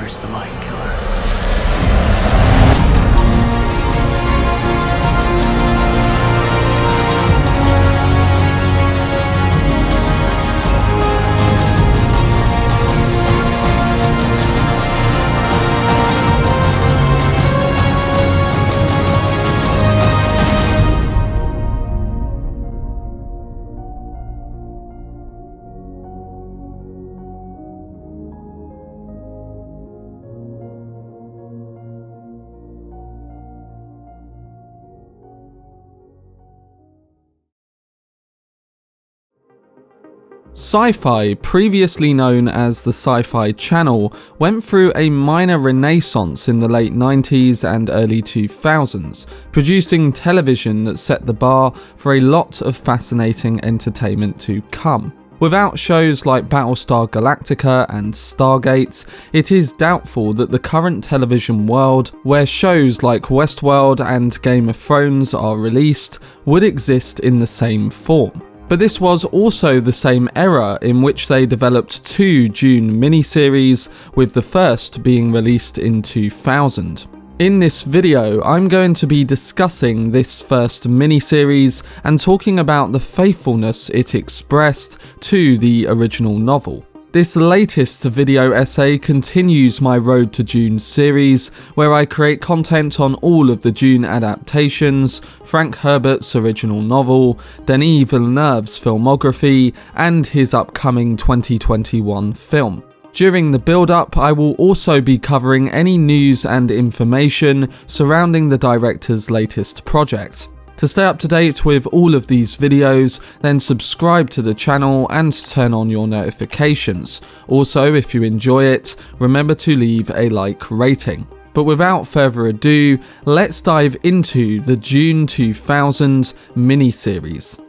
Reaper's the mind killer. Syfy, previously known as the Syfy Channel, went through a minor renaissance in the late 90s and early 2000s, producing television that set the bar for a lot of fascinating entertainment to come. Without shows like Battlestar Galactica and Stargate, it is doubtful that the current television world, where shows like Westworld and Game of Thrones are released, would exist in the same form. But this was also the same era in which they developed two Dune miniseries, with the first being released in 2000. In this video, I'm going to be discussing this first miniseries and talking about the faithfulness it expressed to the original novel. This latest video essay continues my Road to Dune series, where I create content on all of the Dune adaptations, Frank Herbert's original novel, Denis Villeneuve's filmography, and his upcoming 2021 film. During the build-up, I will also be covering any news and information surrounding the director's latest project. To stay up to date with all of these videos, then subscribe to the channel and turn on your notifications. Also, if you enjoy it, remember to leave a like rating. But without further ado, let's dive into the Dune 2000 miniseries.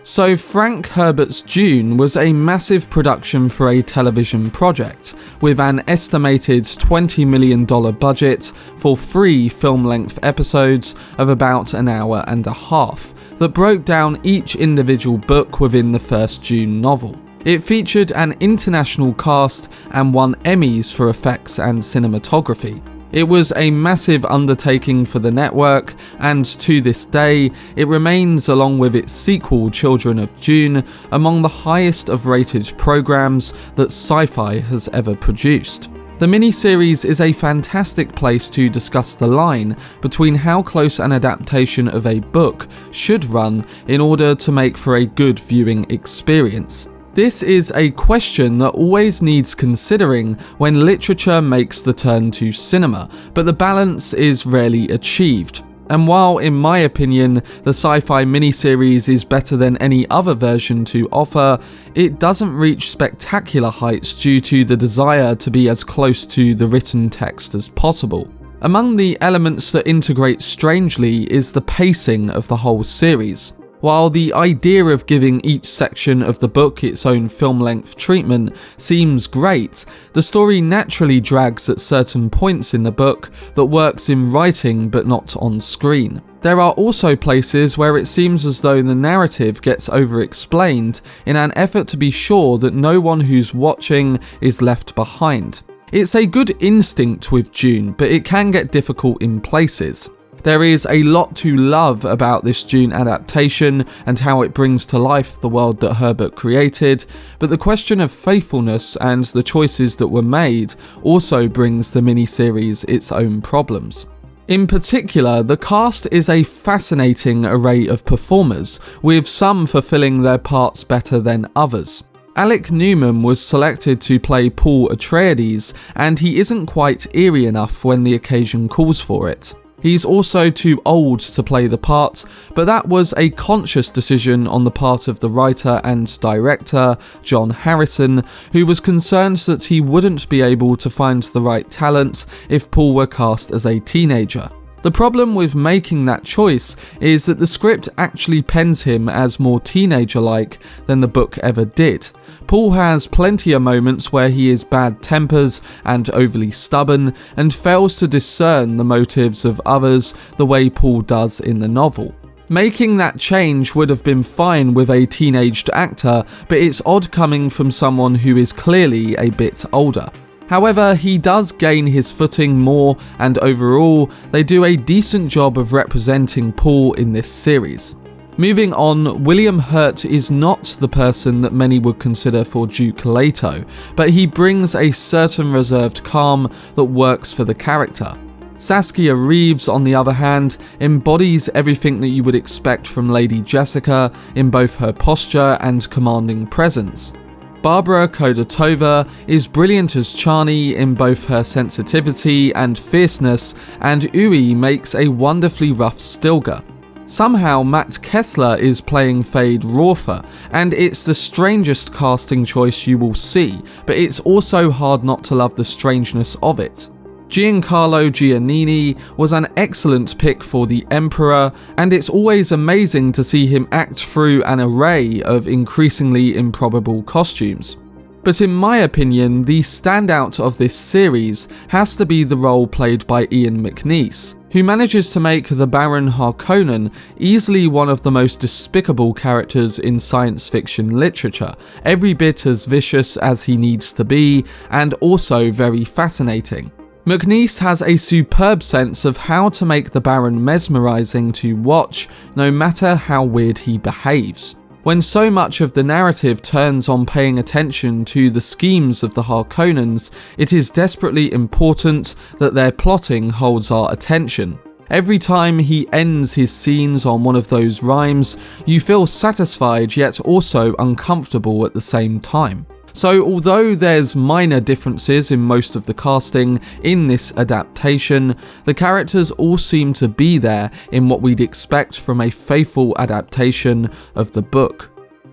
So Frank Herbert's Dune was a massive production for a television project, with an estimated $20 million budget for 3 film-length episodes of about an hour and a half, that broke down each individual book within the first Dune novel. It featured an international cast and won Emmys for effects and cinematography. It was a massive undertaking for the network, and to this day, it remains, along with its sequel Children of Dune, among the highest of rated programs that Syfy has ever produced. The miniseries is a fantastic place to discuss the line between how close an adaptation of a book should run in order to make for a good viewing experience. This is a question that always needs considering when literature makes the turn to cinema, but the balance is rarely achieved. And while, in my opinion, the Syfy miniseries is better than any other version to offer, it doesn't reach spectacular heights due to the desire to be as close to the written text as possible. Among the elements that integrate strangely is the pacing of the whole series. While the idea of giving each section of the book its own film-length treatment seems great, the story naturally drags at certain points in the book that works in writing but not on screen. There are also places where it seems as though the narrative gets over-explained in an effort to be sure that no one who's watching is left behind. It's a good instinct with Dune, but it can get difficult in places. There is a lot to love about this Dune adaptation and how it brings to life the world that Herbert created, but the question of faithfulness and the choices that were made also brings the miniseries its own problems. In particular, the cast is a fascinating array of performers, with some fulfilling their parts better than others. Alec Newman was selected to play Paul Atreides, and he isn't quite eerie enough when the occasion calls for it. He's also too old to play the part, but that was a conscious decision on the part of the writer and director, John Harrison, who was concerned that he wouldn't be able to find the right talent if Paul were cast as a teenager. The problem with making that choice is that the script actually pens him as more teenager-like than the book ever did. Paul has plenty of moments where he is bad-tempered and overly stubborn and fails to discern the motives of others the way Paul does in the novel. Making that change would have been fine with a teenaged actor, but it's odd coming from someone who is clearly a bit older. However, he does gain his footing more, and overall, they do a decent job of representing Paul in this series. Moving on, William Hurt is not the person that many would consider for Duke Leto, but he brings a certain reserved calm that works for the character. Saskia Reeves, on the other hand, embodies everything that you would expect from Lady Jessica in both her posture and commanding presence. Barbara Kodatova is brilliant as Chani in both her sensitivity and fierceness, and Uwe makes a wonderfully rough Stilgar. Somehow Matt Kessler is playing Fade Rorfer, and it's the strangest casting choice you will see, but it's also hard not to love the strangeness of it. Giancarlo Giannini was an excellent pick for the Emperor, and it's always amazing to see him act through an array of increasingly improbable costumes. But in my opinion, the standout of this series has to be the role played by Ian McNeice, who manages to make the Baron Harkonnen easily one of the most despicable characters in science fiction literature, every bit as vicious as he needs to be, and also very fascinating. McNeice has a superb sense of how to make the Baron mesmerising to watch, no matter how weird he behaves. When so much of the narrative turns on paying attention to the schemes of the Harkonnens, it is desperately important that their plotting holds our attention. Every time he ends his scenes on one of those rhymes, you feel satisfied yet also uncomfortable at the same time. So although there's minor differences in most of the casting in this adaptation, the characters all seem to be there in what we'd expect from a faithful adaptation of the book.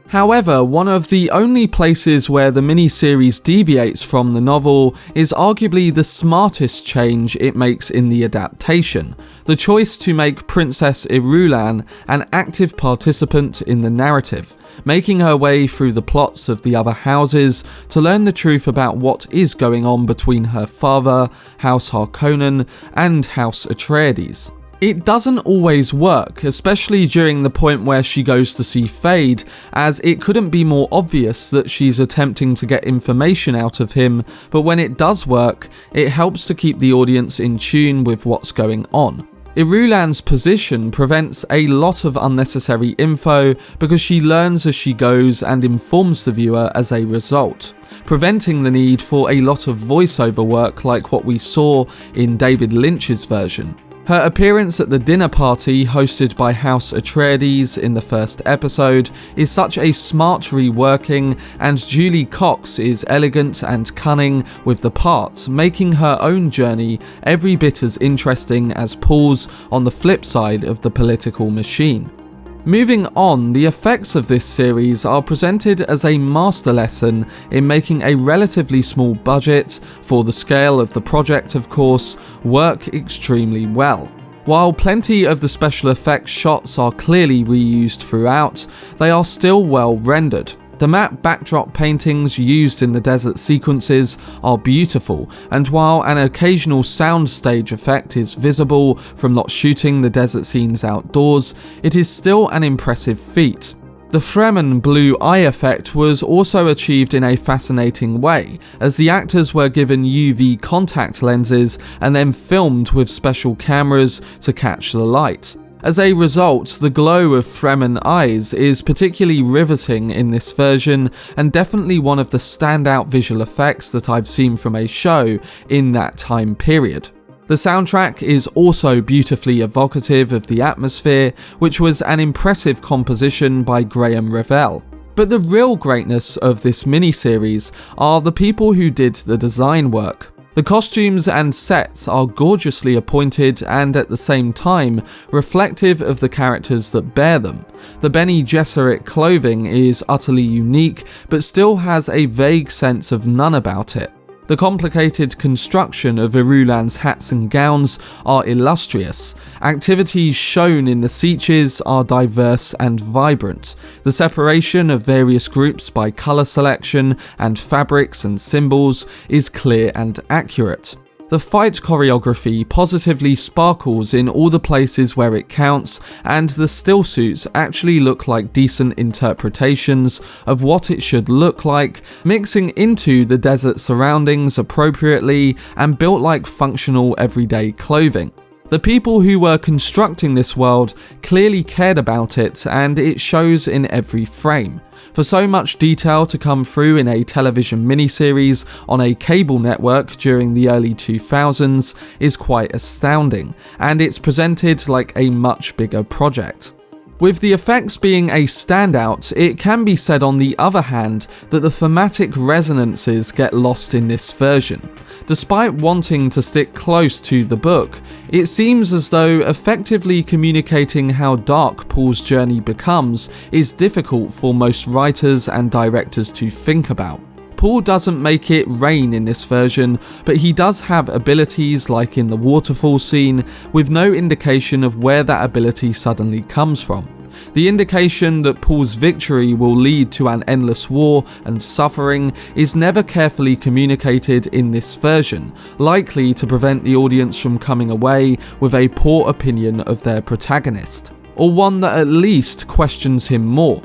However, one of the only places where the miniseries deviates from the novel is arguably the smartest change it makes in the adaptation: the choice to make Princess Irulan an active participant in the narrative, making her way through the plots of the other houses to learn the truth about what is going on between her father, House Harkonnen, and House Atreides. It doesn't always work, especially during the point where she goes to see Fade, as it couldn't be more obvious that she's attempting to get information out of him, but when it does work, it helps to keep the audience in tune with what's going on. Irulan's position prevents a lot of unnecessary info because she learns as she goes and informs the viewer as a result, preventing the need for a lot of voiceover work like what we saw in David Lynch's version. Her appearance at the dinner party hosted by House Atreides in the first episode is such a smart reworking, and Julie Cox is elegant and cunning with the part, making her own journey every bit as interesting as Paul's on the flip side of the political machine. Moving on, the effects of this series are presented as a master lesson in making a relatively small budget, for the scale of the project of course, work extremely well. While plenty of the special effects shots are clearly reused throughout, they are still well rendered. The matte backdrop paintings used in the desert sequences are beautiful, and while an occasional soundstage effect is visible from not shooting the desert scenes outdoors, it is still an impressive feat. The Fremen blue eye effect was also achieved in a fascinating way, as the actors were given UV contact lenses and then filmed with special cameras to catch the light. As a result, the glow of Fremen eyes is particularly riveting in this version, and definitely one of the standout visual effects that I've seen from a show in that time period. The soundtrack is also beautifully evocative of the atmosphere, which was an impressive composition by Graham Revell. But the real greatness of this miniseries are the people who did the design work. The costumes and sets are gorgeously appointed and at the same time reflective of the characters that bear them. The Bene Gesserit clothing is utterly unique, but still has a vague sense of none about it. The complicated construction of Irulan's hats and gowns are illustrious. Activities shown in the Sietches are diverse and vibrant. The separation of various groups by colour selection and fabrics and symbols is clear and accurate. The fight choreography positively sparkles in all the places where it counts, and the still suits actually look like decent interpretations of what it should look like, mixing into the desert surroundings appropriately and built like functional everyday clothing. The people who were constructing this world clearly cared about it, and it shows in every frame. For so much detail to come through in a television miniseries on a cable network during the early 2000s is quite astounding, and it's presented like a much bigger project. With the effects being a standout, it can be said on the other hand that the thematic resonances get lost in this version. Despite wanting to stick close to the book, it seems as though effectively communicating how dark Paul's journey becomes is difficult for most writers and directors to think about. Paul doesn't make it rain in this version, but he does have abilities like in the waterfall scene, with no indication of where that ability suddenly comes from. The indication that Paul's victory will lead to an endless war and suffering is never carefully communicated in this version, likely to prevent the audience from coming away with a poor opinion of their protagonist, or one that at least questions him more.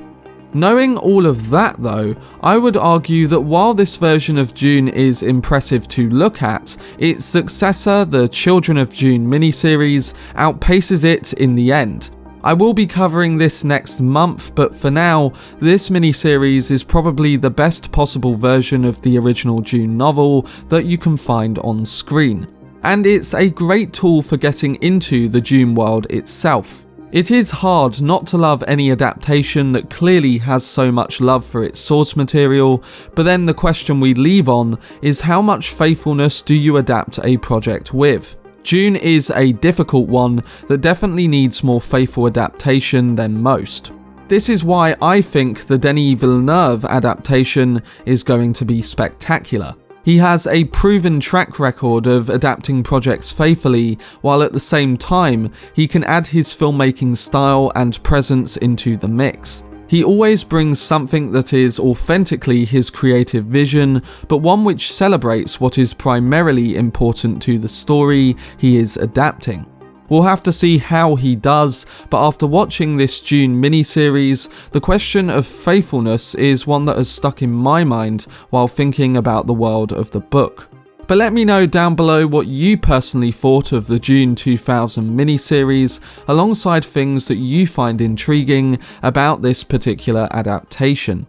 Knowing all of that though, I would argue that while this version of Dune is impressive to look at, its successor, the Children of Dune miniseries, outpaces it in the end. I will be covering this next month, but for now, this miniseries is probably the best possible version of the original Dune novel that you can find on screen. And it's a great tool for getting into the Dune world itself. It is hard not to love any adaptation that clearly has so much love for its source material, but then the question we leave on is how much faithfulness do you adapt a project with? Dune is a difficult one that definitely needs more faithful adaptation than most. This is why I think the Denis Villeneuve adaptation is going to be spectacular. He has a proven track record of adapting projects faithfully, while at the same time, he can add his filmmaking style and presence into the mix. He always brings something that is authentically his creative vision, but one which celebrates what is primarily important to the story he is adapting. We'll have to see how he does, but after watching this Dune miniseries, the question of faithfulness is one that has stuck in my mind while thinking about the world of the book. But let me know down below what you personally thought of the Dune 2000 miniseries, alongside things that you find intriguing about this particular adaptation.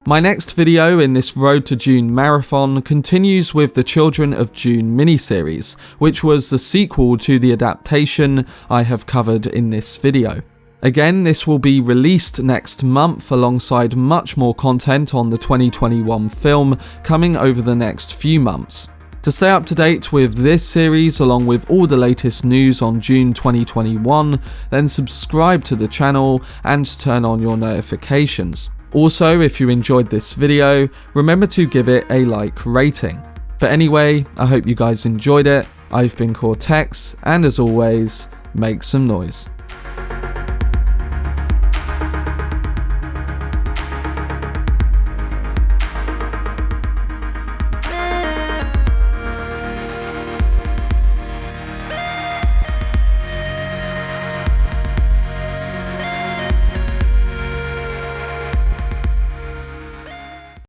My next video in this Road to Dune marathon continues with the Children of Dune miniseries, which was the sequel to the adaptation I have covered in this video. Again, this will be released next month alongside much more content on the 2021 film coming over the next few months. To stay up to date with this series along with all the latest news on Dune 2021, then subscribe to the channel and turn on your notifications. Also, if you enjoyed this video, remember to give it a like rating. But anyway, I hope you guys enjoyed it. I've been Cortex, and as always, make some noise.